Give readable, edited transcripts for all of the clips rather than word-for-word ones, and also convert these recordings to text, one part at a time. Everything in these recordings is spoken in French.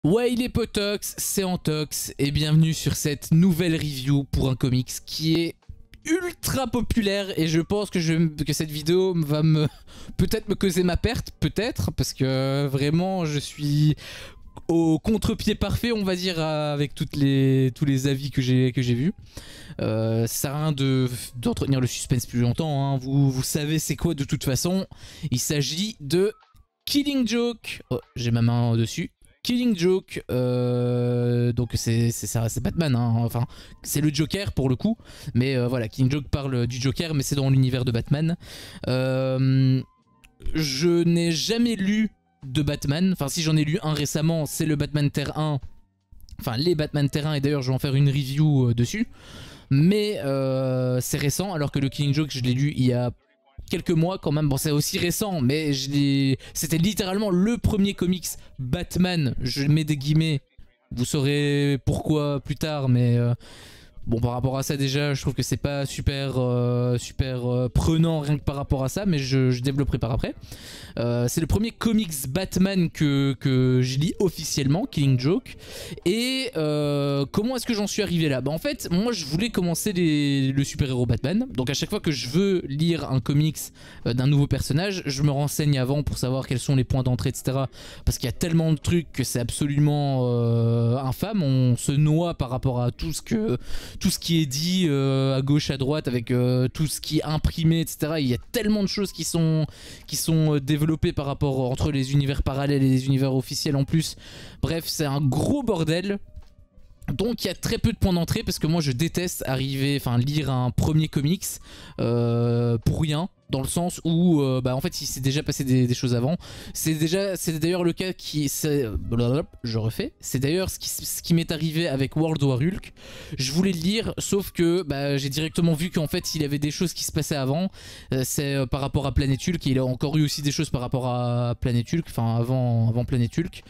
Ouais, il est potox, c'est Antox, et bienvenue sur cette nouvelle review pour un comics qui est ultra populaire, et je pense que, cette vidéo va peut-être me causer ma perte, peut-être, parce que vraiment je suis au contre-pied parfait, on va dire, avec tous les avis que j'ai vus. Ça sert à rien d'entretenir le suspense plus longtemps, hein. Vous savez c'est quoi de toute façon. Il s'agit de Killing Joke. Oh, j'ai ma main dessus. Killing Joke, donc c'est Batman, hein. Enfin c'est le Joker pour le coup, mais voilà, Killing Joke parle du Joker, mais c'est dans l'univers de Batman. Je n'ai jamais lu de Batman, enfin si j'en ai lu un récemment, c'est le Batman Terre 1, enfin les Batman Terre 1, et d'ailleurs je vais en faire une review dessus, mais c'est récent, alors que le Killing Joke je l'ai lu il y a quelques mois quand même. Bon, c'est aussi récent, mais c'était littéralement le premier comics Batman, je mets des guillemets, vous saurez pourquoi plus tard, mais bon, par rapport à ça déjà je trouve que c'est pas super prenant rien que par rapport à ça, mais je développerai par après. C'est le premier comics Batman que je lis officiellement, Killing Joke. Et comment est-ce que j'en suis arrivé là? Bah en fait, moi je voulais commencer le super-héros Batman. Donc à chaque fois que je veux lire un comics d'un nouveau personnage, je me renseigne avant pour savoir quels sont les points d'entrée, etc. Parce qu'il y a tellement de trucs que c'est absolument infâme. On se noie par rapport à tout ce qui est dit à gauche, à droite, avec tout ce qui est imprimé, etc. Il y a tellement de choses qui sont développées par rapport entre les univers parallèles et les univers officiels en plus. Bref, c'est un gros bordel. Donc il y a très peu de points d'entrée, parce que moi je déteste lire un premier comics pour rien. Dans le sens où, en fait, il s'est déjà passé des choses avant. C'est d'ailleurs le cas je refais. C'est d'ailleurs ce qui m'est arrivé avec World War Hulk. Je voulais le lire, sauf que j'ai directement vu qu'en fait, il y avait des choses qui se passaient avant. C'est par rapport à Planet Hulk. Et il a encore eu aussi des choses par rapport à Planet Hulk, enfin avant Planet Hulk.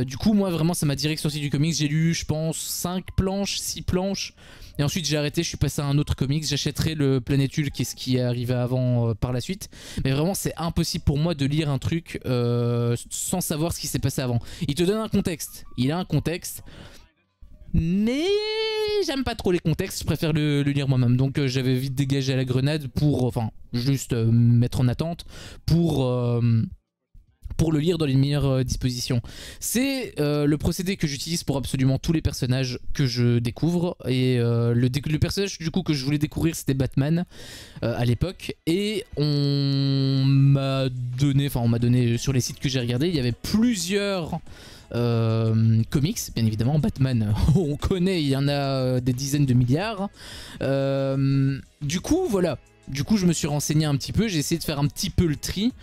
Du coup, moi, vraiment, ça m'a direct sorti du comics. J'ai lu, je pense, 5 planches, 6 planches. Et ensuite j'ai arrêté, je suis passé à un autre comics. J'achèterai le Planet Hulk et ce qui est arrivé avant par la suite. Mais vraiment c'est impossible pour moi de lire un truc sans savoir ce qui s'est passé avant. Il te donne un contexte, il a un contexte, mais j'aime pas trop les contextes, je préfère le lire moi-même. Donc j'avais vite dégagé à la grenade pour, enfin juste mettre en attente pour le lire dans les meilleures dispositions. C'est le procédé que j'utilise pour absolument tous les personnages que je découvre. Et le personnage du coup que je voulais découvrir, c'était Batman à l'époque. Et on m'a donné sur les sites que j'ai regardés, il y avait plusieurs comics, bien évidemment. Batman, on connaît, il y en a des dizaines de milliards. Du coup, voilà. Du coup, je me suis renseigné un petit peu, j'ai essayé de faire un petit peu le tri.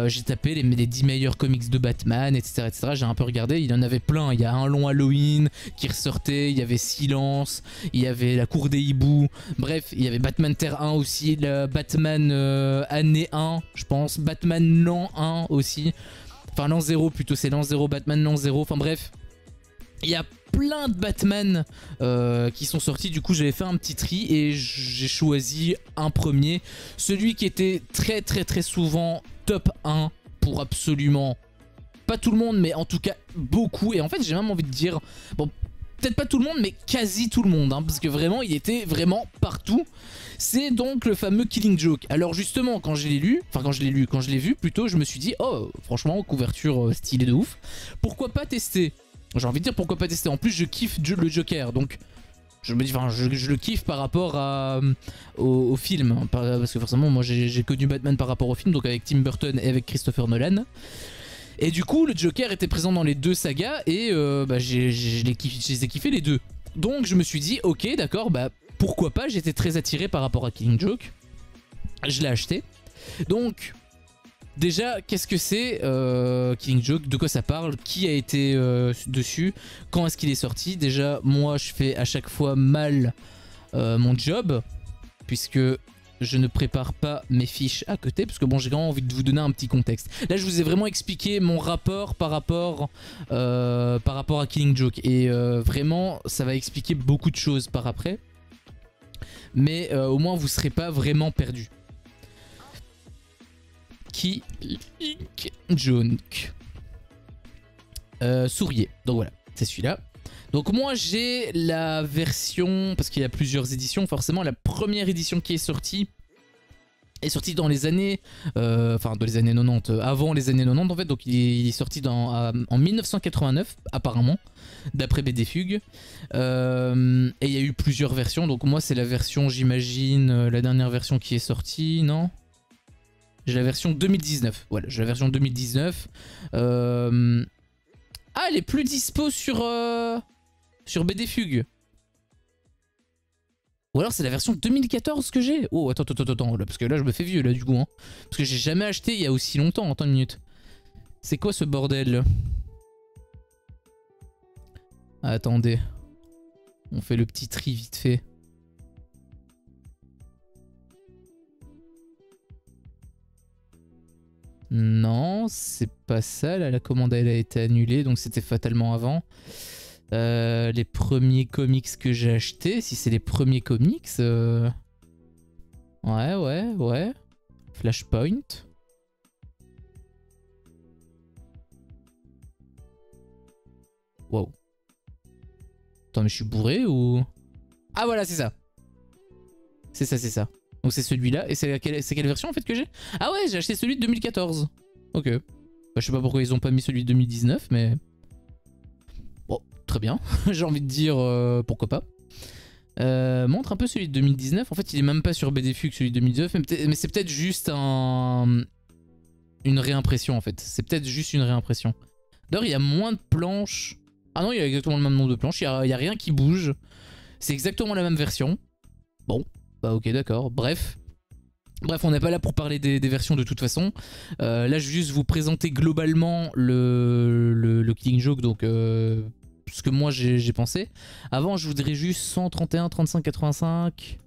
J'ai tapé les 10 meilleurs comics de Batman, etc. etc. J'ai un peu regardé, il y en avait plein. Il y a Un Long Halloween qui ressortait, il y avait Silence, il y avait La Cour des Hiboux. Bref, il y avait Batman Terre 1 aussi, le Batman année 1, je pense. Batman l'an 1 aussi. Enfin, l'an 0 plutôt, c'est l'an 0, Batman l'an 0. Enfin bref, il y a plein de Batman qui sont sortis. Du coup j'avais fait un petit tri et j'ai choisi un premier, celui qui était très souvent top 1 pour absolument pas tout le monde, mais en tout cas beaucoup. Et en fait j'ai même envie de dire, bon, peut-être pas tout le monde, mais quasi tout le monde, hein, parce que vraiment il était vraiment partout. C'est donc le fameux Killing Joke. Alors justement, quand je l'ai vu plutôt, je me suis dit, oh franchement couverture stylée de ouf, pourquoi pas tester. J'ai envie de dire pourquoi pas tester. En plus je kiffe le Joker, donc je me dis, enfin je le kiffe par rapport au film, hein, parce que forcément moi j'ai connu Batman par rapport au film, donc avec Tim Burton et avec Christopher Nolan. Et du coup le Joker était présent dans les deux sagas et je les ai kiffés les deux. Donc je me suis dit ok d'accord, pourquoi pas, j'étais très attiré par rapport à Killing Joke. Je l'ai acheté. Donc déjà, qu'est-ce que c'est Killing Joke? De quoi ça parle? Qui a été dessus? Quand est-ce qu'il est sorti? Déjà, moi, je fais à chaque fois mal mon job, puisque je ne prépare pas mes fiches à côté, parce que bon, j'ai vraiment envie de vous donner un petit contexte. Là, je vous ai vraiment expliqué mon rapport par rapport à Killing Joke. Et vraiment, ça va expliquer beaucoup de choses par après. Mais au moins, vous ne serez pas vraiment perdu. Killing Joke. Sourier. Donc voilà, c'est celui-là. Donc moi j'ai la version, parce qu'il y a plusieurs éditions, forcément la première édition qui est sortie dans les années, enfin dans les années 90, avant les années 90 en fait, donc il est sorti en 1989 apparemment, d'après BDFUG, et il y a eu plusieurs versions, donc moi c'est la version, j'imagine, la dernière version qui est sortie, non? J'ai la version 2019, voilà, j'ai la version 2019, ah elle est plus dispo sur BDFUG. Ou alors c'est la version 2014 que j'ai. Oh attends, là, parce que là je me fais vieux là du coup. Hein. Parce que j'ai jamais acheté il y a aussi longtemps. Attends une minute. C'est quoi ce bordel là? Attendez. On fait le petit tri vite fait. Non, c'est pas ça. Là la commande elle a été annulée. Donc c'était fatalement avant. Les premiers comics que j'ai achetés, si c'est les premiers comics, ouais. Flashpoint. Wow. Attends, mais je suis bourré ou... Ah voilà, c'est ça. C'est ça. Donc c'est celui-là. Et c'est quelle version en fait que j'ai? Ah ouais, j'ai acheté celui de 2014. Ok. Bah, je sais pas pourquoi ils ont pas mis celui de 2019, mais... Bon, très bien. J'ai envie de dire pourquoi pas. Montre un peu celui de 2019. En fait, il est même pas sur BDFUG celui de 2019, mais c'est peut-être juste une réimpression en fait. C'est peut-être juste une réimpression. D'ailleurs, il y a moins de planches. Ah non, il y a exactement le même nombre de planches. Il y a rien qui bouge. C'est exactement la même version. Bon, bah ok, d'accord. Bref, on n'est pas là pour parler des versions de toute façon. Là, je vais juste vous présenter globalement le Killing Joke, donc ce que moi j'ai pensé. Avant, je voudrais juste 131, 35, 85.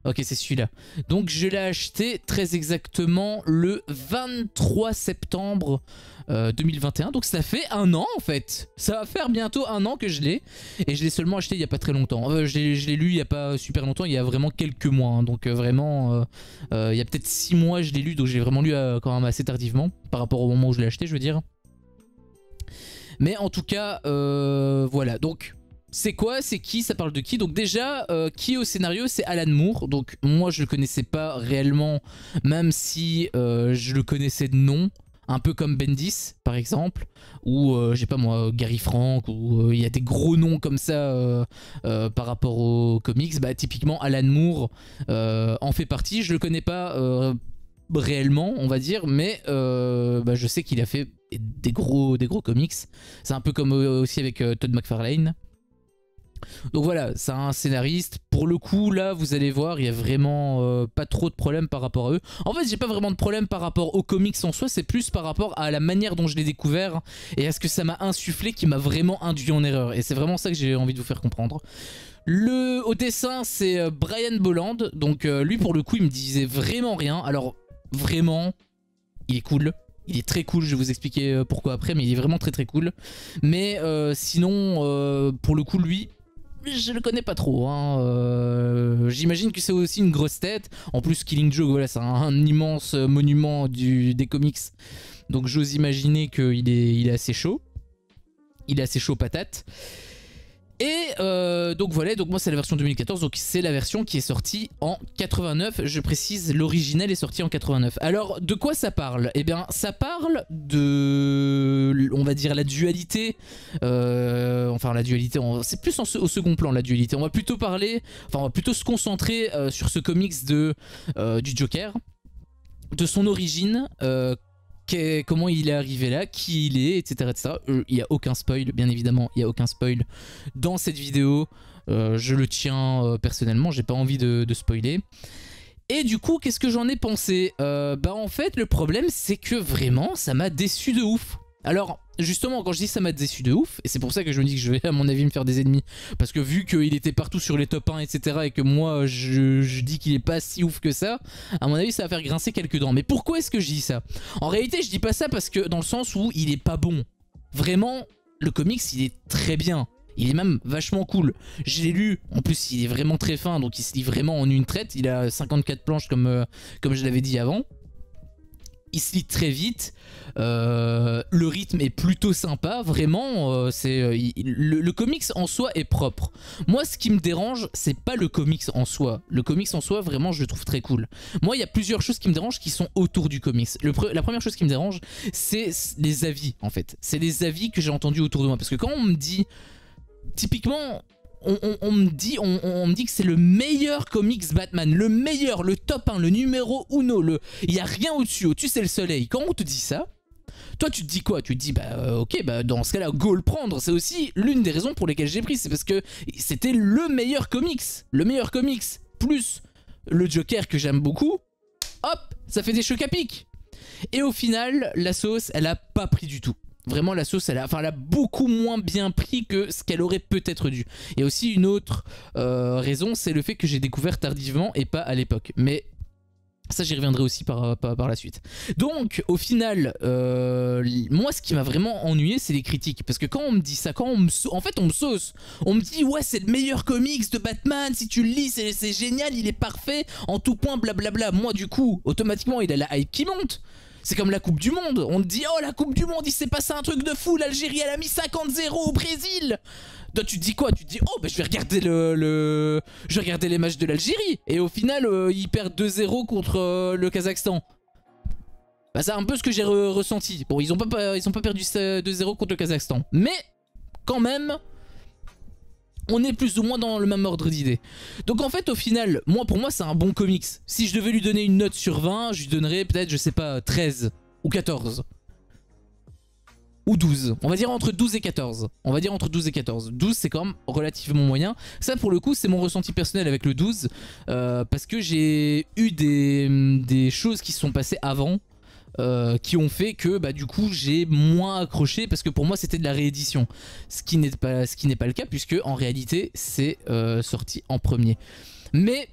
Ok, c'est celui-là. Donc je l'ai acheté très exactement le 23 septembre 2021. Donc ça fait un an en fait. Ça va faire bientôt un an que je l'ai. Et je l'ai seulement acheté il n'y a pas très longtemps. Je l'ai lu il n'y a pas super longtemps, il y a vraiment quelques mois. Hein. Donc vraiment, il y a peut-être 6 mois je l'ai lu. Donc j'ai vraiment lu quand même assez tardivement. Par rapport au moment où je l'ai acheté, je veux dire. Mais en tout cas, voilà. Donc... C'est quoi? C'est qui? Ça parle de qui? Donc déjà, qui est au scénario? C'est Alan Moore. Donc moi, je le connaissais pas réellement, même si je le connaissais de nom. Un peu comme Bendis, par exemple. Ou, je sais pas moi, Gary Frank. Ou il y a des gros noms comme ça par rapport aux comics. Bah typiquement, Alan Moore en fait partie. Je le connais pas réellement, on va dire. Mais bah, je sais qu'il a fait des gros comics. C'est un peu comme aussi avec Todd McFarlane. Donc voilà, c'est un scénariste. Pour le coup, là, vous allez voir, il y a vraiment pas trop de problèmes par rapport à eux. En fait, j'ai pas vraiment de problème par rapport aux comics en soi, c'est plus par rapport à la manière dont je l'ai découvert et à ce que ça m'a insufflé qui m'a vraiment induit en erreur. Et c'est vraiment ça que j'ai envie de vous faire comprendre. Au dessin, c'est Brian Bolland. Donc lui, pour le coup, il me disait vraiment rien. Alors, vraiment, il est cool. Il est très cool, je vais vous expliquer pourquoi après, mais il est vraiment très cool. Mais sinon, pour le coup, lui... Je le connais pas trop, hein. J'imagine que c'est aussi une grosse tête. En plus, Killing Joke, voilà, c'est un immense monument des comics. Donc j'ose imaginer qu'il est assez chaud. Il est assez chaud patate. Et donc voilà, donc moi c'est la version 2014, donc c'est la version qui est sortie en 89. Je précise, l'original est sorti en 89. Alors de quoi ça parle? Eh bien ça parle de, on va dire, la dualité, enfin la dualité, c'est plus au second plan la dualité. On va plutôt parler, enfin on va plutôt se concentrer sur ce comics du Joker, de son origine, comment il est arrivé là, qui il est, etc. etc. Il n'y a aucun spoil, bien évidemment, il n'y a aucun spoil dans cette vidéo. Je le tiens personnellement, j'ai pas envie de spoiler. Et du coup, qu'est-ce que j'en ai pensé? Bah en fait, le problème, c'est que vraiment, ça m'a déçu de ouf. Alors, justement, quand je dis ça m'a déçu de ouf, et c'est pour ça que je me dis que je vais, à mon avis, me faire des ennemis, parce que vu qu'il était partout sur les top 1, etc., et que moi, je dis qu'il est pas si ouf que ça, à mon avis, ça va faire grincer quelques dents. Mais pourquoi est-ce que je dis ça? En réalité, je dis pas ça parce que, dans le sens où il est pas bon. Vraiment, le comics, il est très bien. Il est même vachement cool. Je l'ai lu, en plus, il est vraiment très fin, donc il se lit vraiment en une traite. Il a 54 planches, comme je l'avais dit avant. il se lit très vite, le rythme est plutôt sympa, vraiment, le comics en soi est propre. Moi ce qui me dérange, c'est pas le comics en soi. Le comics en soi, vraiment je le trouve très cool. Moi il y a plusieurs choses qui me dérangent qui sont autour du comics. La première chose qui me dérange, c'est les avis en fait. C'est les avis que j'ai entendus autour de moi. Parce que quand on me dit, typiquement... On me dit que c'est le meilleur comics Batman, le meilleur, le top 1, le numéro 1, il n'y a rien au-dessus, au-dessus c'est le soleil. Quand on te dit ça, toi tu te dis quoi? Tu te dis bah ok, bah dans ce cas-là go le prendre. C'est aussi l'une des raisons pour lesquelles j'ai pris, c'est parce que c'était le meilleur comics plus le Joker que j'aime beaucoup. Hop, ça fait des chocs à pic. Et au final, la sauce, elle a pas pris du tout. Vraiment la sauce, elle a beaucoup moins bien pris que ce qu'elle aurait peut-être dû. Et aussi une autre raison, c'est le fait que j'ai découvert tardivement et pas à l'époque. Mais ça j'y reviendrai aussi par la suite. Donc au final, moi ce qui m'a vraiment ennuyé, c'est les critiques. Parce que quand on me dit ça, en fait on me sauce. On me dit ouais c'est le meilleur comics de Batman, si tu le lis c'est génial, il est parfait en tout point, blablabla. Moi du coup, automatiquement il a la hype qui monte. C'est comme la Coupe du Monde, on te dit oh la Coupe du Monde il s'est passé un truc de fou, l'Algérie elle a mis 50-0 au Brésil. Toi tu te dis quoi? Tu te dis oh bah je vais regarder je vais regarder les matchs de l'Algérie. Et au final ils perdent 2-0 contre le Kazakhstan. Bah c'est un peu ce que j'ai ressenti. Bon ils ont pas perdu 2-0 contre le Kazakhstan. Mais quand même... on est plus ou moins dans le même ordre d'idée. Donc en fait au final, pour moi c'est un bon comics. Si je devais lui donner une note sur 20, je lui donnerais peut-être, je sais pas, 13 ou 14. Ou 12. On va dire entre 12 et 14. 12 c'est quand même relativement moyen. Ça pour le coup c'est mon ressenti personnel avec le 12. Parce que j'ai eu des choses qui se sont passées avant. Qui ont fait que bah, du coup j'ai moins accroché parce que pour moi c'était de la réédition, ce qui n'est pas le cas puisque en réalité c'est sorti en premier. Mais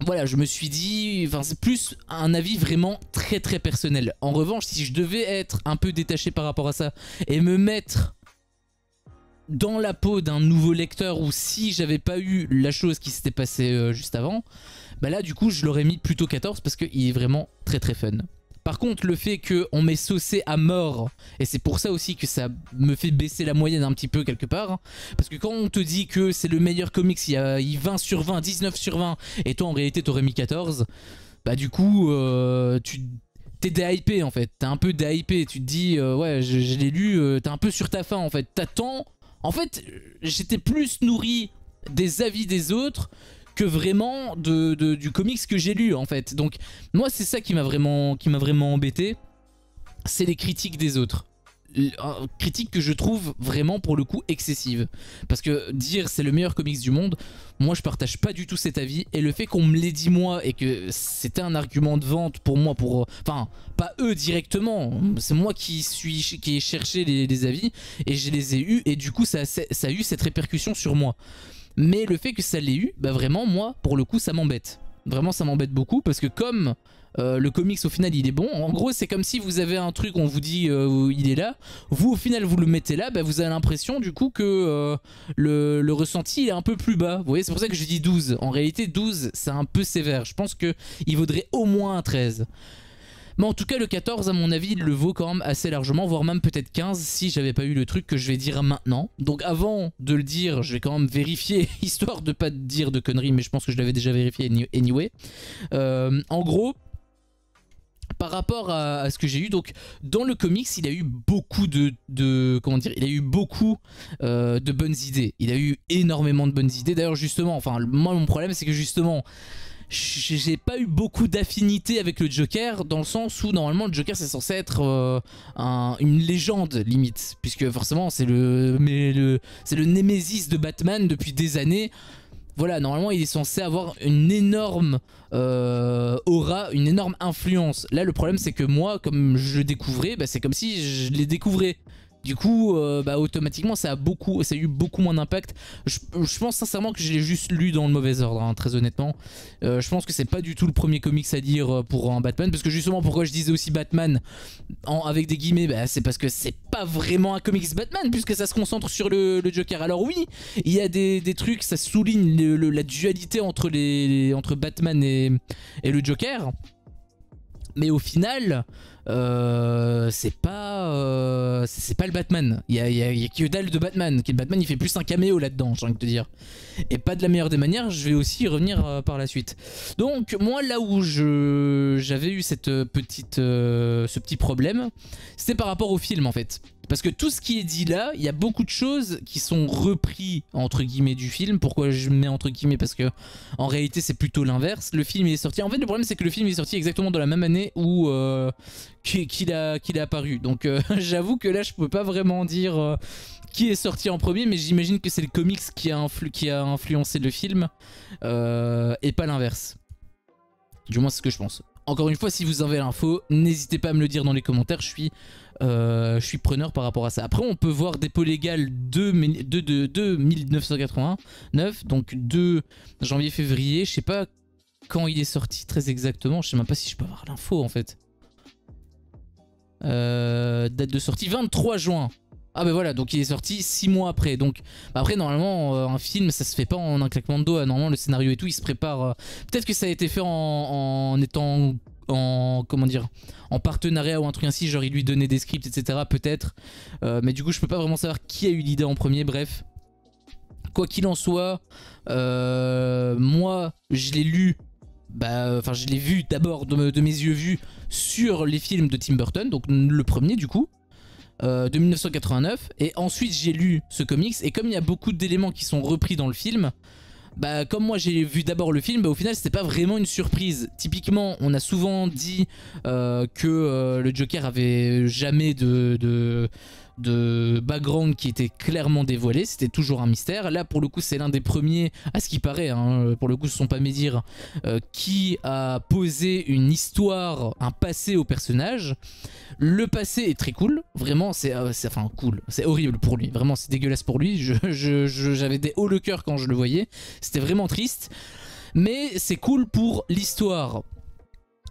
voilà, je me suis dit, enfin c'est plus un avis vraiment très très personnel. En revanche, si je devais être un peu détaché par rapport à ça et me mettre dans la peau d'un nouveau lecteur, ou si j'avais pas eu la chose qui s'était passée juste avant, bah là du coup je l'aurais mis plutôt 14 parce qu'il est vraiment très très fun. Par contre, le fait qu'on m'ait saucé à mort, et c'est pour ça aussi que ça me fait baisser la moyenne un petit peu quelque part, parce que quand on te dit que c'est le meilleur comics, il y a 20 sur 20, 19 sur 20, et toi en réalité t'aurais mis 14, bah du coup, t'es déhypé en fait, t'es un peu déhypé, tu te dis, ouais, je l'ai lu, t'es un peu sur ta faim en fait, t'attends. En fait, j'étais plus nourri des avis des autres que vraiment du comics que j'ai lu en fait. Donc moi c'est ça qui m'a vraiment embêté, c'est les critiques des autres. Critiques que je trouve vraiment pour le coup excessives. Parce que dire c'est le meilleur comics du monde, moi je partage pas du tout cet avis. Et le fait qu'on me l'ait dit moi et que c'était un argument de vente pour moi, enfin pas eux directement, c'est moi qui ai cherché les avis et je les ai eus. Et du coup ça a eu cette répercussion sur moi. Mais le fait que ça l'ait eu, bah vraiment moi pour le coup ça m'embête. Vraiment ça m'embête beaucoup parce que comme le comics au final il est bon, en gros c'est comme si vous avez un truc, on vous dit il est là, vous au final vous le mettez là, bah, vous avez l'impression du coup que le ressenti est un peu plus bas. Vous voyez, c'est pour ça que je dis 12. En réalité 12 c'est un peu sévère, je pense qu'il vaudrait au moins un 13. Mais en tout cas le 14 à mon avis il le vaut quand même assez largement, voire même peut-être 15 si j'avais pas eu le truc que je vais dire maintenant. Donc avant de le dire je vais quand même vérifier histoire de pas dire de conneries, mais je pense que je l'avais déjà vérifié anyway. En gros par rapport à ce que j'ai eu, donc dans le comics il a eu beaucoup comment dire, il a eu beaucoup de bonnes idées, il a eu énormément de bonnes idées. D'ailleurs justement, enfin moi mon problème c'est que justement j'ai pas eu beaucoup d'affinité avec le Joker, dans le sens où normalement le Joker c'est censé être une légende limite, puisque forcément c'est le némésis de Batman depuis des années. Voilà, normalement il est censé avoir une énorme aura, une énorme influence. Là le problème c'est que moi comme je le découvrais, bah, c'est comme si je les découvrais. Du coup, bah, automatiquement, ça a eu beaucoup moins d'impact. Je pense sincèrement que je l'ai juste lu dans le mauvais ordre, hein, très honnêtement. Je pense que c'est pas du tout le premier comics à lire pour un Batman. Parce que justement, pourquoi je disais aussi Batman avec des guillemets, bah, c'est parce que c'est pas vraiment un comics Batman, puisque ça se concentre sur le Joker. Alors oui, il y a des trucs, ça souligne la dualité entre Batman et le Joker. Mais au final, c'est pas le Batman. Il y a que dalle de Batman. Le Batman, il fait plus un caméo là-dedans, j'ai envie de te dire. Et pas de la meilleure des manières, je vais aussi y revenir par la suite. Donc, moi, là où j'avais eu ce petit problème, c'était par rapport au film, en fait. Parce que tout ce qui est dit là, il y a beaucoup de choses qui sont repris entre guillemets du film. Pourquoi je mets entre guillemets? Parce que en réalité c'est plutôt l'inverse. Le film est sorti. En fait le problème c'est que le film est sorti exactement dans la même année où qu'il a apparu. Donc j'avoue que là je peux pas vraiment dire qui est sorti en premier, mais j'imagine que c'est le comics qui a influencé le film et pas l'inverse. Du moins c'est ce que je pense. Encore une fois, si vous avez l'info, n'hésitez pas à me le dire dans les commentaires, je suis preneur par rapport à ça. Après, on peut voir Dépôt légal de 1989, donc 2 janvier-février. Je sais pas quand il est sorti très exactement, je sais même pas si je peux avoir l'info en fait. Date de sortie 23 juin. Ah bah voilà, donc il est sorti 6 mois après. Donc bah après normalement un film ça se fait pas en un claquement de doigts. Normalement le scénario et tout il se prépare. Peut-être que ça a été fait en étant comment dire, en partenariat ou un truc ainsi, genre il lui donnait des scripts etc. Peut-être. Mais du coup je peux pas vraiment savoir qui a eu l'idée en premier. Bref. Quoi qu'il en soit, moi je l'ai lu. Enfin je l'ai vu d'abord de mes yeux vus sur les films de Tim Burton. Donc le premier du coup. De 1989 et ensuite j'ai lu ce comics et comme il y a beaucoup d'éléments qui sont repris dans le film, bah comme moi j'ai vu d'abord le film, bah au final c'était pas vraiment une surprise. Typiquement on a souvent dit que le Joker avait jamais de background qui était clairement dévoilé, c'était toujours un mystère. Là pour le coup c'est l'un des premiers, à ce qui paraît, hein, pour le coup ce sont pas mes dires, qui a posé une histoire, un passé au personnage. Le passé est très cool, vraiment c'est enfin cool, c'est horrible pour lui, vraiment c'est dégueulasse pour lui, j'avais des hauts le cœur quand je le voyais, c'était vraiment triste, mais c'est cool pour l'histoire.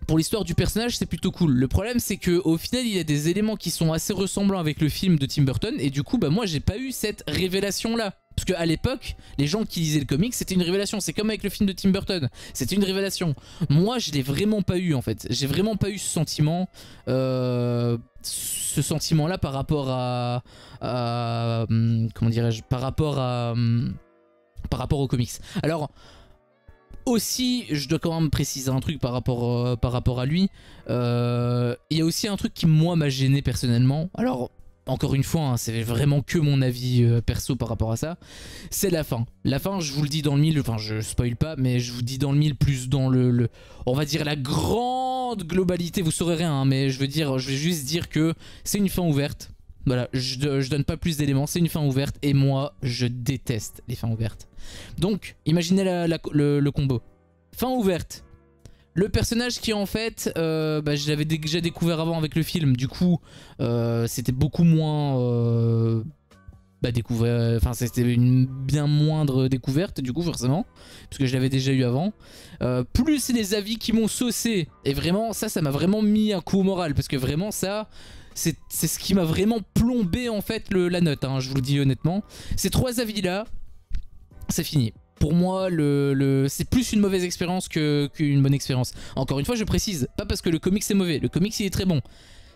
Pour l'histoire du personnage c'est plutôt cool. Le problème c'est que au final il y a des éléments qui sont assez ressemblants avec le film de Tim Burton et du coup bah moi j'ai pas eu cette révélation là. Parce qu'à l'époque, les gens qui lisaient le comic, c'était une révélation. C'est comme avec le film de Tim Burton, c'était une révélation. Moi, je l'ai vraiment pas eu en fait. J'ai vraiment pas eu ce sentiment, là par rapport comment dirais-je, par rapport au comics. Alors aussi, je dois quand même préciser un truc par rapport à lui. Il y a aussi un truc qui moi m'a gêné personnellement. Alors encore une fois, hein, c'est vraiment que mon avis perso par rapport à ça. C'est la fin. La fin, je vous le dis dans le mille, enfin je spoil pas, mais je vous dis dans le mille plus dans on va dire la grande globalité, vous saurez rien, hein, mais je vais juste dire que c'est une fin ouverte. Voilà, je donne pas plus d'éléments, c'est une fin ouverte et moi je déteste les fins ouvertes. Donc, imaginez le combo. Fin ouverte. Le personnage qui en fait, je l'avais déjà découvert avant avec le film, du coup c'était beaucoup moins découvert, enfin c'était une bien moindre découverte du coup forcément, parce que je l'avais déjà eu avant. Plus c'est les avis qui m'ont saucé, et vraiment ça m'a vraiment mis un coup au moral, parce que vraiment ça, c'est ce qui m'a vraiment plombé en fait la note, hein, je vous le dis honnêtement. Ces 3 avis là, c'est fini. Pour moi, c'est plus une mauvaise expérience qu'une bonne expérience. Encore une fois, je précise, pas parce que le comics est mauvais, le comics il est très bon.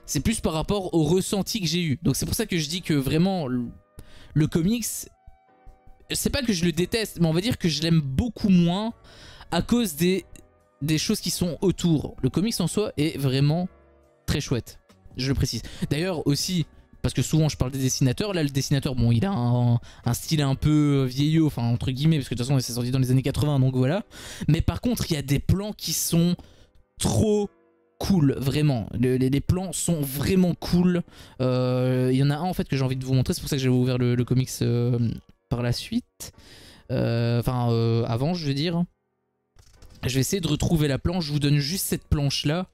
C'est plus par rapport au ressenti que j'ai eu. Donc c'est pour ça que je dis que vraiment, le comics, c'est pas que je le déteste, mais on va dire que je l'aime beaucoup moins à cause des choses qui sont autour. Le comics en soi est vraiment très chouette, je le précise. D'ailleurs aussi, parce que souvent je parle des dessinateurs, là le dessinateur bon il a un style un peu vieillot, enfin entre guillemets, parce que de toute façon c'est sorti dans les années 80 donc voilà. Mais par contre il y a des plans qui sont trop cool, vraiment. Les plans sont vraiment cool. Il y en a un en fait que j'ai envie de vous montrer, c'est pour ça que j'ai ouvert le comics par la suite. Avant je veux dire. Je vais essayer de retrouver la planche, je vous donne juste cette planche là.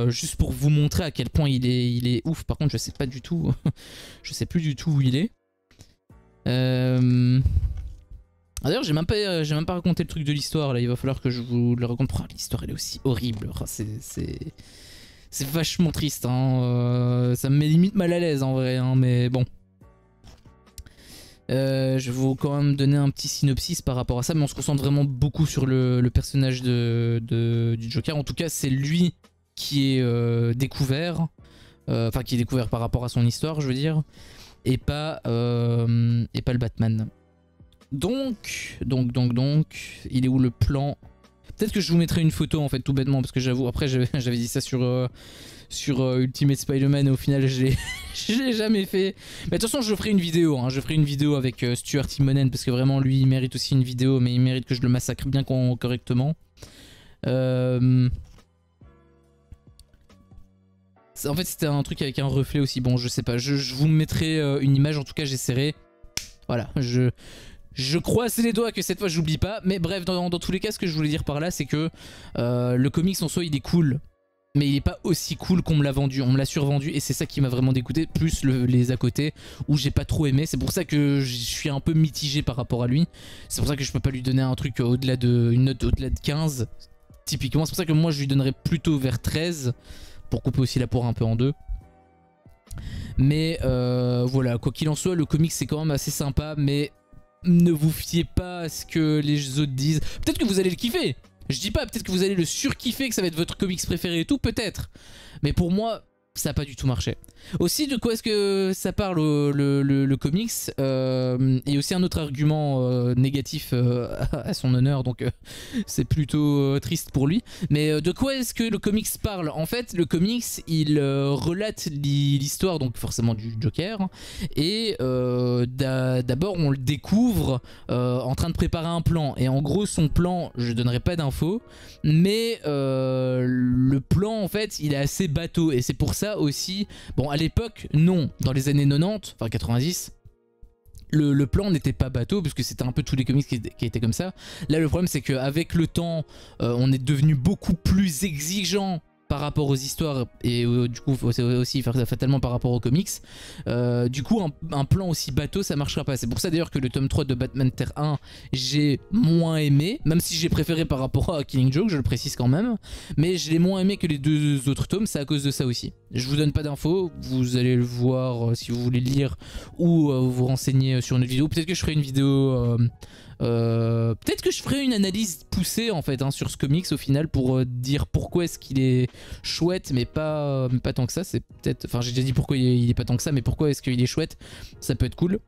Juste pour vous montrer à quel point il est ouf. Par contre je sais pas du tout je sais plus du tout où il est. D'ailleurs j'ai même pas raconté le truc de l'histoire là. Il va falloir que je vous le raconte. L'histoire elle est aussi horrible. C'est vachement triste hein. Ça me met limite mal à l'aise en vrai hein, mais bon. Je vais vous quand même donner un petit synopsis par rapport à ça, mais on se concentre vraiment beaucoup sur le personnage du Joker. En tout cas, c'est lui qui est découvert, enfin qui est découvert par rapport à son histoire, je veux dire, et pas le Batman. Donc, il est où le plan? Peut-être que je vous mettrai une photo en fait, tout bêtement, parce que j'avoue, après j'avais dit ça sur Ultimate Spider-Man et au final je l'ai jamais fait. Mais de toute façon je ferai une vidéo, hein. Je ferai une vidéo avec Stuart Immonen parce que vraiment lui il mérite aussi une vidéo, mais il mérite que je le massacre bien correctement. En fait c'était un truc avec un reflet aussi, bon je sais pas, je vous mettrai une image, en tout cas j'essaierai. Voilà, je croise les doigts que cette fois j'oublie pas, mais bref, dans tous les cas ce que je voulais dire par là c'est que le comics en soi il est cool, mais il est pas aussi cool qu'on me l'a vendu, on me l'a survendu et c'est ça qui m'a vraiment dégoûté, plus les à côté où j'ai pas trop aimé. C'est pour ça que je suis un peu mitigé par rapport à lui, c'est pour ça que je peux pas lui donner un truc au-delà une note au-delà de 15 typiquement. C'est pour ça que moi je lui donnerais plutôt vers 13 pour couper aussi la poire un peu en deux. Mais voilà, quoi qu'il en soit, le comics c'est quand même assez sympa, mais ne vous fiez pas à ce que les autres disent. Peut-être que vous allez le kiffer, je dis pas, peut-être que vous allez le surkiffer, que ça va être votre comics préféré et tout, peut-être. Mais pour moi, ça n'a pas du tout marché. Aussi, de quoi est-ce que ça parle le comics et aussi un autre argument négatif à son honneur, donc c'est plutôt triste pour lui. Mais de quoi est-ce que le comics parle? En fait, le comics, il relate l'histoire, donc forcément du Joker. Et d'abord, on le découvre en train de préparer un plan. Et en gros, son plan, je donnerai pas d'infos, mais le plan, en fait, il est assez bateau. Et c'est pour ça aussi... Bon, à l'époque, non. Dans les années 90, enfin 90, le plan n'était pas bateau, parce que c'était un peu tous les comics qui étaient comme ça. Là, le problème, c'est qu'avec le temps, on est devenu beaucoup plus exigeant par rapport aux histoires et du coup aussi fatalement par rapport aux comics. Du coup un plan aussi bateau ça marchera pas. C'est pour ça d'ailleurs que le tome 3 de Batman Terre 1 j'ai moins aimé, même si j'ai préféré par rapport à Killing Joke, je le précise quand même, mais je l'ai moins aimé que les deux autres tomes, c'est à cause de ça aussi. Je vous donne pas d'infos, vous allez le voir si vous voulez le lire ou vous renseigner sur une vidéo. Peut-être que je ferai une vidéo peut-être que je ferai une analyse poussée en fait sur ce comics au final pour dire pourquoi est-ce qu'il est chouette, mais pas tant que ça. C'est peut-être, enfin j'ai déjà dit pourquoi il est pas tant que ça, mais pourquoi est-ce qu'il est chouette, ça peut être cool.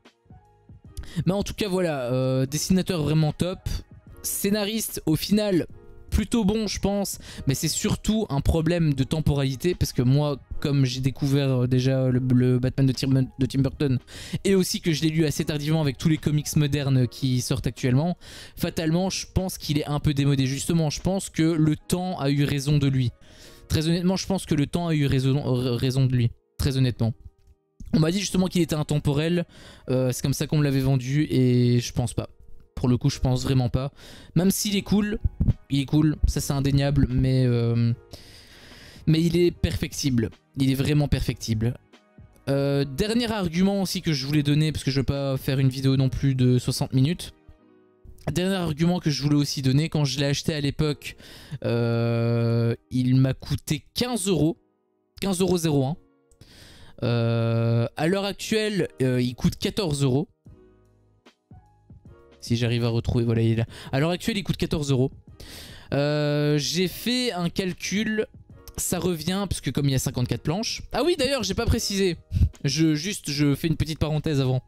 Mais en tout cas voilà, dessinateur vraiment top, scénariste au final plutôt bon je pense, mais c'est surtout un problème de temporalité parce que moi comme j'ai découvert déjà le Batman de Tim Burton et aussi que je l'ai lu assez tardivement avec tous les comics modernes qui sortent actuellement, fatalement je pense qu'il est un peu démodé. Justement je pense que le temps a eu raison de lui. Très honnêtement je pense que le temps a eu raison de lui, très honnêtement. On m'a dit justement qu'il était intemporel, c'est comme ça qu'on me l'avait vendu et je pense pas. Pour le coup je pense vraiment pas, même s'il est cool, ça c'est indéniable, mais il est perfectible, il est vraiment perfectible. Dernier argument aussi que je voulais donner, parce que je veux pas faire une vidéo non plus de 60 minutes. Dernier argument que je voulais aussi donner, quand je l'ai acheté à l'époque, il m'a coûté 15 €, 15,01 €. À l'heure actuelle, il coûte 14 €. Si j'arrive à retrouver, voilà il est là. À l'heure actuelle il coûte 14 €. J'ai fait un calcul, ça revient, parce que comme il y a 54 planches... Ah oui d'ailleurs j'ai pas précisé, je fais une petite parenthèse avant.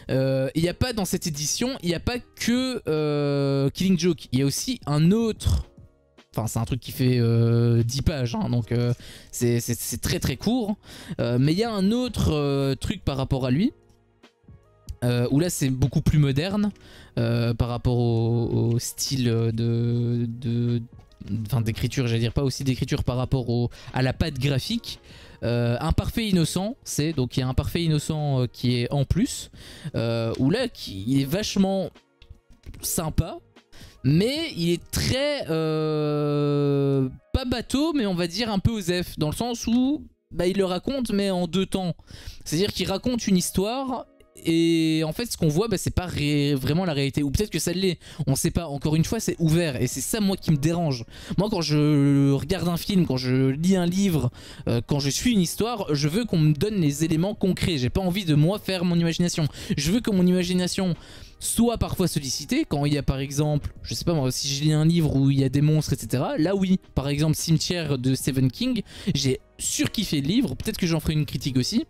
Il n'y a pas dans cette édition, il n'y a pas que Killing Joke, il y a aussi un autre... Enfin c'est un truc qui fait 10 pages, hein, donc c'est très très court. Mais il y a un autre truc par rapport à lui. Où là c'est beaucoup plus moderne par rapport au style d'écriture, j'allais dire, pas aussi d'écriture par rapport à la patte graphique. Un parfait innocent, donc il y a un parfait innocent qui est en plus, où là il est vachement sympa, mais il est très pas bateau, mais on va dire un peu osef, dans le sens où il le raconte mais en deux temps. C'est à dire qu'il raconte une histoire Et en fait, ce qu'on voit, bah, c'est pas vraiment la réalité. Ou peut-être que ça l'est, on sait pas. Encore une fois, c'est ouvert. Et c'est ça, moi, qui me dérange. Moi, quand je regarde un film, quand je lis un livre, quand je suis une histoire, je veux qu'on me donne les éléments concrets. J'ai pas envie de, moi, faire mon imagination. Je veux que mon imagination soit parfois sollicitée. Quand il y a, par exemple, je sais pas moi, si je lis un livre où il y a des monstres, etc. Là, oui. Par exemple, Cimetière de Stephen King. J'ai surkiffé le livre. Peut-être que j'en ferai une critique aussi.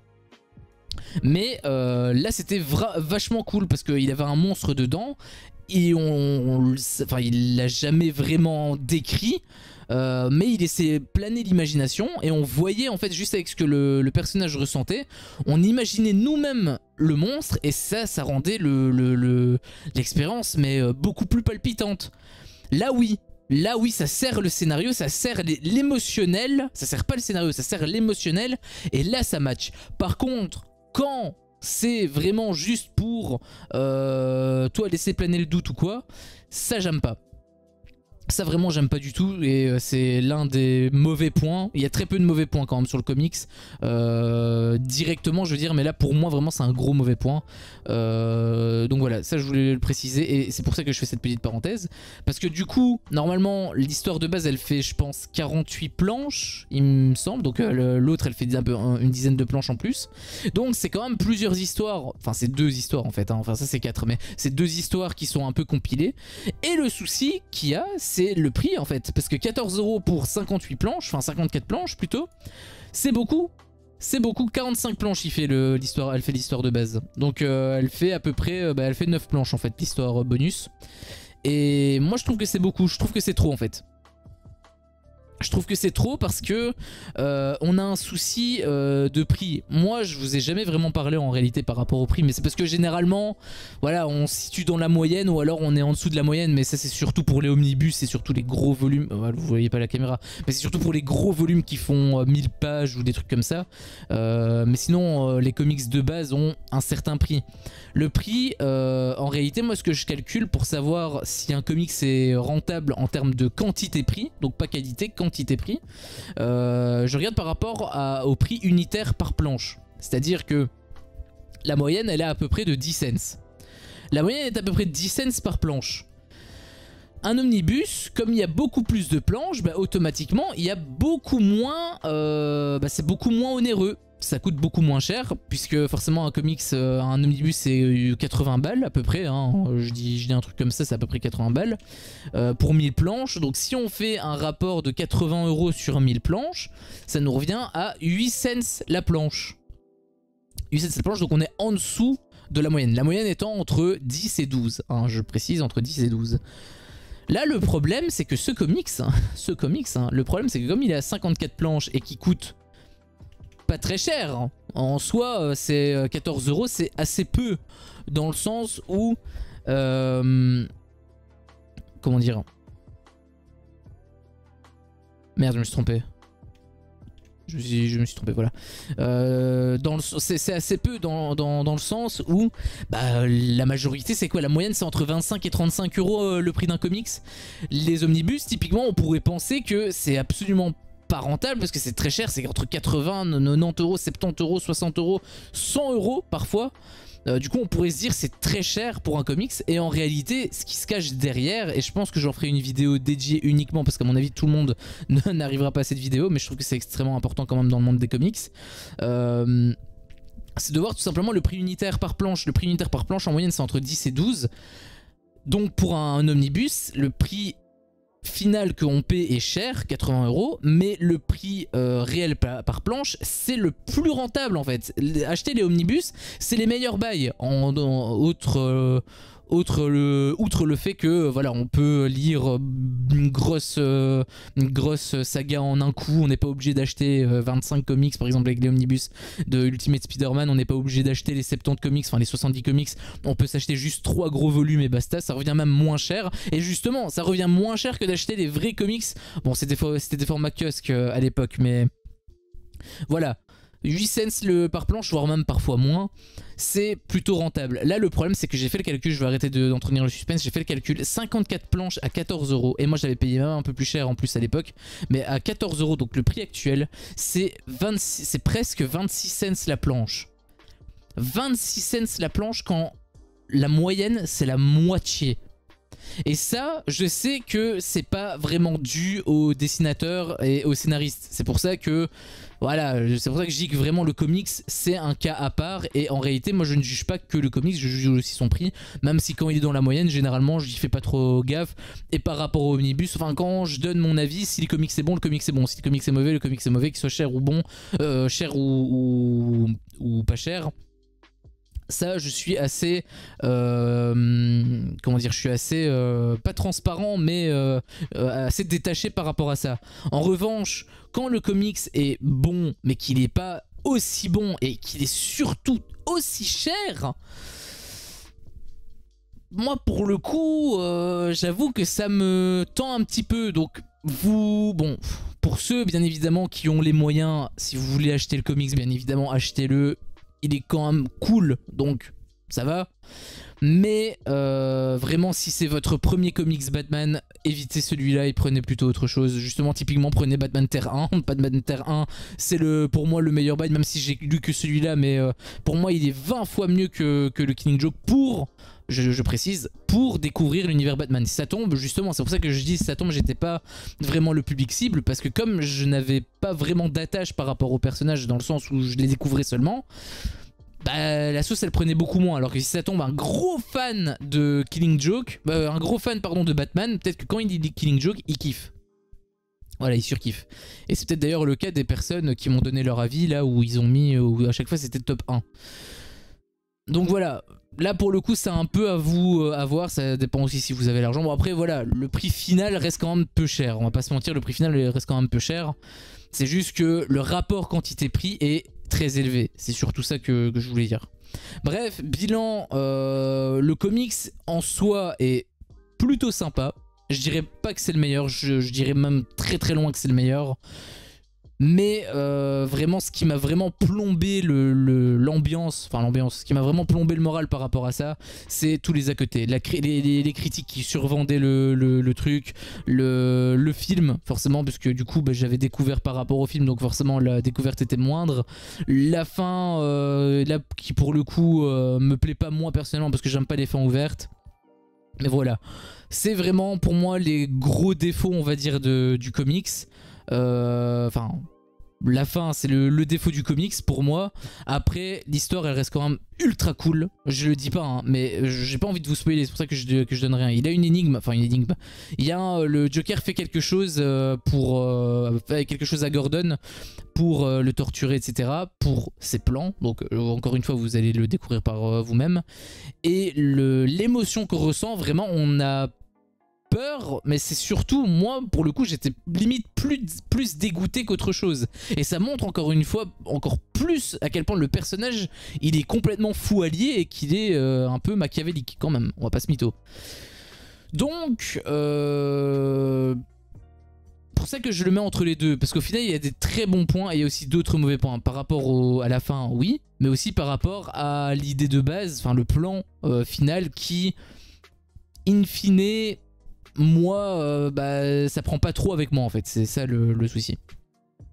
Mais là c'était vachement cool parce qu'il avait un monstre dedans et enfin, il l'a jamais vraiment décrit, mais il laissait planer l'imagination et on voyait en fait juste avec ce que le personnage ressentait, on imaginait nous-mêmes le monstre et ça rendait l'expérience mais beaucoup plus palpitante. Là oui, ça sert le scénario, ça sert l'émotionnel, ça sert pas le scénario, ça sert l'émotionnel et là ça match. Par contre, quand c'est vraiment juste pour toi laisser planer le doute ou quoi, ça j'aime pas. Ça vraiment j'aime pas du tout et c'est l'un des mauvais points. Il y a très peu de mauvais points quand même sur le comics. Directement je veux dire, mais là pour moi vraiment c'est un gros mauvais point. Donc voilà, ça je voulais le préciser et c'est pour ça que je fais cette petite parenthèse. Parce que du coup, normalement l'histoire de base elle fait je pense 48 planches il me semble. Donc l'autre elle fait une dizaine de planches en plus. Donc c'est quand même plusieurs histoires. Enfin c'est 2 histoires en fait, hein. Enfin ça c'est 4 mais c'est 2 histoires qui sont un peu compilées. Et le souci qu'il y a c'est le prix en fait, parce que 14 € pour 58 planches, enfin 54 planches plutôt, c'est beaucoup. C'est beaucoup, 45 planches elle fait l'histoire de base. Donc elle fait à peu près, elle fait 9 planches en fait, l'histoire bonus. Et moi je trouve que c'est beaucoup, je trouve que c'est trop en fait. Je trouve que c'est trop parce que on a un souci de prix. Moi je vous ai jamais vraiment parlé en réalité par rapport au prix, mais c'est parce que généralement voilà, on se situe dans la moyenne ou alors on est en dessous de la moyenne, mais ça c'est surtout pour les omnibus, c'est surtout les gros volumes, vous voyez pas la caméra, mais c'est surtout pour les gros volumes qui font 1000 pages ou des trucs comme ça. Mais sinon les comics de base ont un certain prix. Le prix, en réalité, moi ce que je calcule pour savoir si un comics est rentable en termes de quantité-prix, donc pas qualité, quantité-prix, je regarde par rapport au prix unitaire par planche. C'est-à-dire que la moyenne, elle est à peu près de 10 cents. La moyenne est à peu près de 10 cents par planche. Un omnibus, comme il y a beaucoup plus de planches, bah, automatiquement, il y a beaucoup moins, c'est beaucoup moins onéreux. Ça coûte beaucoup moins cher, puisque forcément un comics, un omnibus c'est 80 balles à peu près, hein. Je dis un truc comme ça, c'est à peu près 80 balles pour 1000 planches. Donc si on fait un rapport de 80 € sur 1000 planches, ça nous revient à 8 cents la planche. 8 cents la planche, donc on est en dessous de la moyenne. La moyenne étant entre 10 et 12, hein, je précise, entre 10 et 12. Là le problème c'est que ce comics, le problème c'est que comme il est à 54 planches et qu'il coûte pas très cher, en soi c'est 14 €, c'est assez peu dans le sens où comment dire, merde je me suis trompé, je me suis trompé, voilà. C'est assez peu dans le sens où la majorité c'est quoi, la moyenne c'est entre 25 et 35 € le prix d'un comics. Les omnibus typiquement on pourrait penser que c'est absolument pas rentable parce que c'est très cher, c'est entre 80, 90 €, 70 €, 60 €, 100 € parfois. Du coup on pourrait se dire c'est très cher pour un comics, et en réalité ce qui se cache derrière, et je pense que j'en ferai une vidéo dédiée uniquement parce qu'à mon avis tout le monde n'arrivera pas à cette vidéo, mais je trouve que c'est extrêmement important quand même dans le monde des comics, c'est de voir tout simplement le prix unitaire par planche. Le prix unitaire par planche en moyenne c'est entre 10 et 12. Donc pour un omnibus le prix final que on paie est cher, 80 €, mais le prix réel par planche c'est le plus rentable en fait. Acheter les omnibus c'est les meilleurs bails, outre le fait que voilà on peut lire une grosse saga en un coup, on n'est pas obligé d'acheter 25 comics par exemple avec les omnibus de Ultimate Spider-Man, on n'est pas obligé d'acheter les 70 comics, enfin les 70 comics, on peut s'acheter juste 3 gros volumes et basta, ça revient même moins cher, et justement ça revient moins cher que d'acheter les vrais comics. Bon c'était des formats kiosques à l'époque, mais voilà, 8 cents par planche, voire même parfois moins, c'est plutôt rentable. Là le problème c'est que j'ai fait le calcul, je vais arrêter d'entretenir le suspense, j'ai fait le calcul, 54 planches à 14 €, et moi j'avais payé même un peu plus cher en plus à l'époque, mais à 14 €, donc le prix actuel c'est presque 26 cents la planche. 26 cents la planche quand la moyenne c'est la moitié. Et ça, je sais que c'est pas vraiment dû aux dessinateurs et aux scénaristes. C'est pour ça que, voilà, c'est pour ça que je dis que vraiment le comics c'est un cas à part. Et en réalité, moi je ne juge pas que le comics, je juge aussi son prix. Même si quand il est dans la moyenne, généralement j'y fais pas trop gaffe. Et par rapport au omnibus, enfin quand je donne mon avis, si le comics c'est bon, le comics c'est bon. Si le comics c'est mauvais, le comics c'est mauvais, qu'il soit cher ou bon, cher ou pas cher. Ça, je suis assez, comment dire, je suis assez, pas transparent, mais assez détaché par rapport à ça. En revanche, quand le comics est bon, mais qu'il n'est pas aussi bon et qu'il est surtout aussi cher, moi, pour le coup, j'avoue que ça me tend un petit peu. Donc, vous, bon, pour ceux, bien évidemment, qui ont les moyens, si vous voulez acheter le comics, bien évidemment, achetez-le. Il est quand même cool, donc ça va. Mais vraiment, si c'est votre premier comics Batman, évitez celui-là et prenez plutôt autre chose. Justement, typiquement, prenez Batman Terre 1. Batman Terre 1, c'est pour moi le meilleur Batman, même si j'ai lu que celui-là. Mais pour moi, il est 20 fois mieux que le Killing Joke pour, je précise, pour découvrir l'univers Batman. Si ça tombe, justement, c'est pour ça que je dis si ça tombe, j'étais pas vraiment le public cible. Parce que comme je n'avais pas vraiment d'attache par rapport aux personnages, dans le sens où je les découvrais seulement, bah, la sauce elle prenait beaucoup moins. Alors que si ça tombe un gros fan de Killing Joke, un gros fan pardon de Batman, peut-être que quand il dit Killing Joke, il kiffe. Voilà, il surkiffe. Et c'est peut-être d'ailleurs le cas des personnes qui m'ont donné leur avis là où ils ont mis, où à chaque fois c'était top 1. Donc voilà, là pour le coup c'est un peu à vous à voir, ça dépend aussi si vous avez l'argent. Bon après voilà, le prix final reste quand même peu cher, on va pas se mentir, le prix final reste quand même peu cher. C'est juste que le rapport quantité-prix est très élevé, c'est surtout ça que je voulais dire. Bref, bilan, le comics en soi est plutôt sympa. Je dirais pas que c'est le meilleur, je dirais même très très loin que c'est le meilleur. Mais vraiment, ce qui m'a vraiment plombé l'ambiance, ce qui m'a vraiment plombé le moral par rapport à ça, c'est tous les à côté. Les critiques qui survendaient le truc, le film, forcément, parce que du coup, bah, j'avais découvert par rapport au film, donc forcément, la découverte était moindre. La fin, là, qui pour le coup, me plaît pas moi personnellement, parce que j'aime pas les fins ouvertes. Mais voilà, c'est vraiment pour moi les gros défauts, on va dire, du comics. Enfin, la fin c'est le défaut du comics pour moi. Après l'histoire elle reste quand même ultra cool. Je le dis pas hein, mais j'ai pas envie de vous spoiler, c'est pour ça que je donne rien. Il a une énigme, enfin une énigme. Il y a le Joker fait quelque chose fait quelque chose à Gordon pour le torturer etc. pour ses plans. Donc encore une fois vous allez le découvrir par vous-même. Et l'émotion qu'on ressent vraiment, on a peur, mais c'est surtout moi pour le coup j'étais limite plus dégoûté qu'autre chose, et ça montre encore une fois encore plus à quel point le personnage il est complètement fou allié et qu'il est un peu machiavélique quand même, on va pas se mytho. Donc pour ça que je le mets entre les deux, parce qu'au final il y a des très bons points et il y a aussi d'autres mauvais points par rapport à la fin, oui, mais aussi par rapport à l'idée de base, enfin le plan final qui in fine, moi, bah, ça prend pas trop avec moi en fait, c'est ça le souci.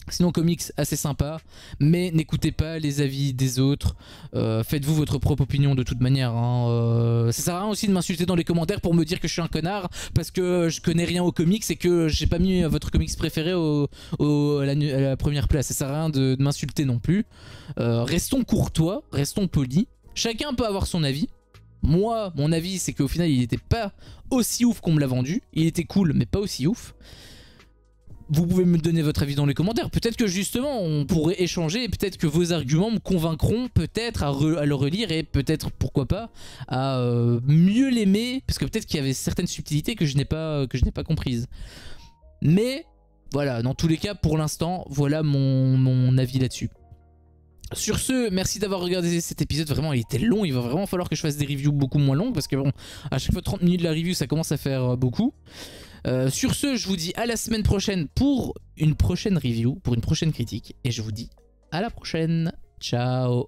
Sinon comics assez sympa, mais n'écoutez pas les avis des autres, faites-vous votre propre opinion de toute manière, hein. Ça sert à rien aussi de m'insulter dans les commentaires pour me dire que je suis un connard parce que je connais rien aux comics et que j'ai pas mis votre comics préféré à la première place. Ça sert à rien de m'insulter non plus. Restons courtois, restons polis, chacun peut avoir son avis. Moi, mon avis, c'est qu'au final, il était pas aussi ouf qu'on me l'a vendu. Il était cool, mais pas aussi ouf. Vous pouvez me donner votre avis dans les commentaires. Peut-être que justement, on pourrait échanger. Et peut-être que vos arguments me convaincront peut-être à le relire. Et peut-être, pourquoi pas, à mieux l'aimer. Parce que peut-être qu'il y avait certaines subtilités que je n'ai pas comprises. Mais, voilà, dans tous les cas, pour l'instant, voilà mon avis là-dessus. Sur ce, merci d'avoir regardé cet épisode, vraiment il était long, il va vraiment falloir que je fasse des reviews beaucoup moins longues parce que bon, à chaque fois 30 minutes de la review ça commence à faire beaucoup. Sur ce, je vous dis à la semaine prochaine pour une prochaine review, pour une prochaine critique, et je vous dis à la prochaine, ciao.